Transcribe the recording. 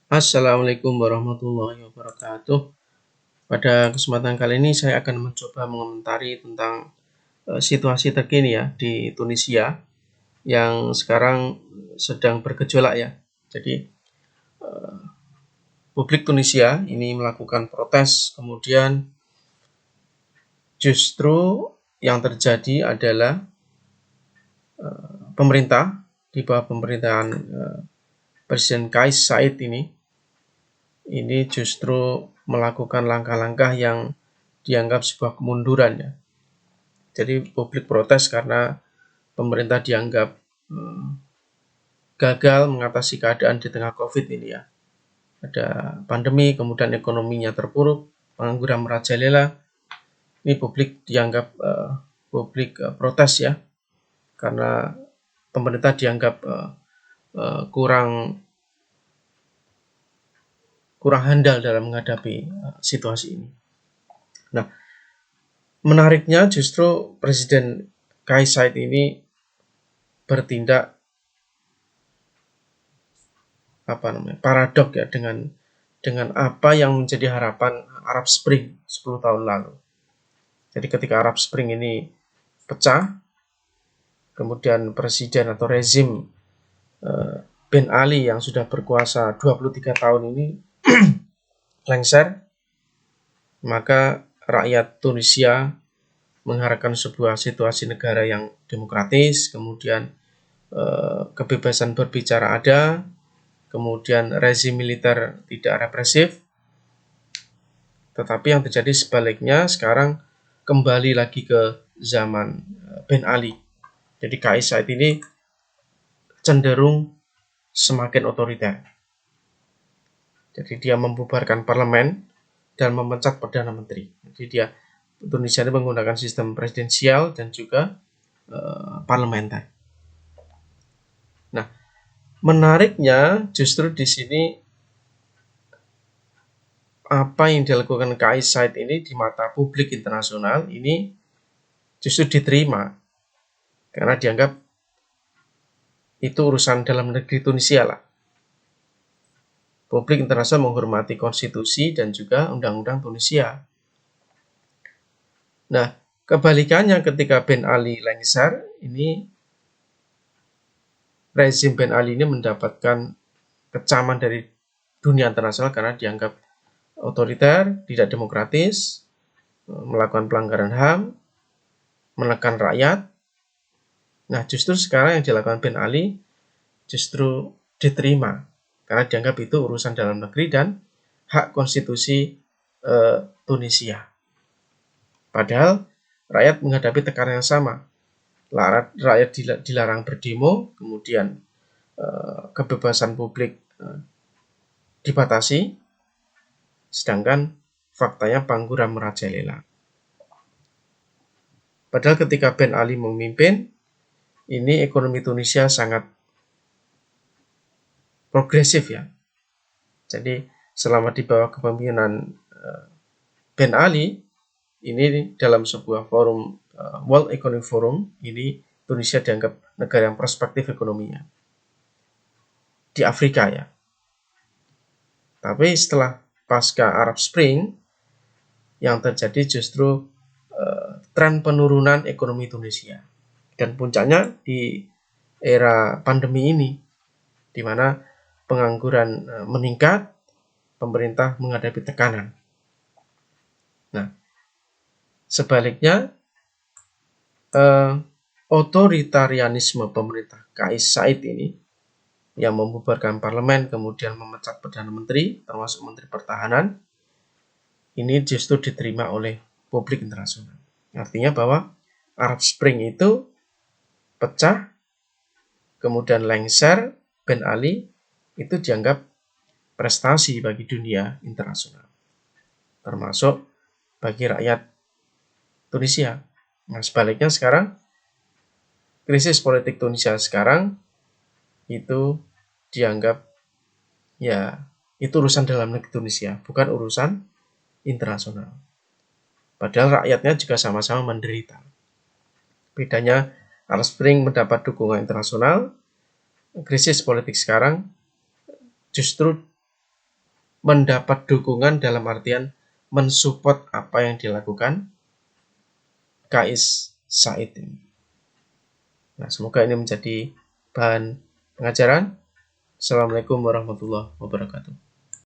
Assalamualaikum warahmatullahi wabarakatuh. Pada kesempatan kali ini saya akan mencoba mengomentari tentang situasi terkini ya di Tunisia yang sekarang sedang bergejolak ya. Jadi publik Tunisia ini melakukan protes, kemudian justru yang terjadi adalah pemerintah di bawah pemerintahan Presiden Kais Saied ini justru melakukan langkah-langkah yang dianggap sebuah kemunduran ya. Jadi publik protes karena pemerintah dianggap gagal mengatasi keadaan di tengah COVID ini ya. Ada pandemi, kemudian ekonominya terpuruk, pengangguran merajalela. Ini publik dianggap protes ya, karena pemerintah dianggap kurang handal dalam menghadapi situasi ini. Nah, menariknya justru Presiden Kais Saied ini bertindak paradok ya dengan apa yang menjadi harapan Arab Spring 10 tahun lalu. Jadi ketika Arab Spring ini pecah, kemudian presiden atau rezim Ben Ali yang sudah berkuasa 23 tahun ini lengser, maka rakyat Tunisia mengharapkan sebuah situasi negara yang demokratis, kemudian kebebasan berbicara ada, kemudian rezim militer tidak represif. Tetapi yang terjadi sebaliknya, sekarang kembali lagi ke zaman Ben Ali. Jadi Kais Saied ini cenderung semakin otoriter. Jadi dia membubarkan parlemen dan memecat perdana menteri. Jadi Tunisia ini menggunakan sistem presidensial dan juga parlementer. Nah, menariknya justru di sini apa yang dilakukan Kais Saied ini di mata publik internasional ini justru diterima karena dianggap itu urusan dalam negeri Tunisia lah. Publik internasional menghormati konstitusi dan juga undang-undang Tunisia. Nah, kebalikannya ketika Ben Ali lengser, ini rezim Ben Ali ini mendapatkan kecaman dari dunia internasional karena dianggap otoriter, tidak demokratis, melakukan pelanggaran HAM, menekan rakyat. Nah, justru sekarang yang dilakukan Ben Ali justru diterima karena dianggap itu urusan dalam negeri dan hak konstitusi Tunisia. Padahal rakyat menghadapi tekanan yang sama. Rakyat dilarang berdemo, kemudian kebebasan publik dibatasi, sedangkan faktanya pengangguran merajalela. Padahal ketika Ben Ali memimpin, ini ekonomi Tunisia sangat progresif ya. Jadi selama di bawah kepemimpinan Ben Ali, ini dalam sebuah forum World Economic Forum, ini Tunisia dianggap negara yang prospektif ekonominya di Afrika ya. Tapi setelah pasca Arab Spring, yang terjadi justru tren penurunan ekonomi Tunisia. Dan puncaknya di era pandemi ini, di mana pengangguran meningkat, pemerintah menghadapi tekanan. Nah, sebaliknya otoritarianisme pemerintah Kais Saied ini yang membubarkan parlemen, kemudian memecat perdana menteri, termasuk menteri pertahanan, ini justru diterima oleh publik internasional. Artinya bahwa Arab Spring itu pecah, kemudian lengser, Ben Ali itu dianggap prestasi bagi dunia internasional, termasuk bagi rakyat Tunisia. Nah, sebaliknya sekarang krisis politik Tunisia sekarang itu dianggap ya itu urusan dalam negeri Tunisia, bukan urusan internasional. Padahal rakyatnya juga sama-sama menderita. Bedanya Arab Spring mendapat dukungan internasional, krisis politik sekarang justru mendapat dukungan dalam artian mensupport apa yang dilakukan Kais Said ini. Nah, semoga ini menjadi bahan pengajaran. Assalamualaikum warahmatullahi wabarakatuh.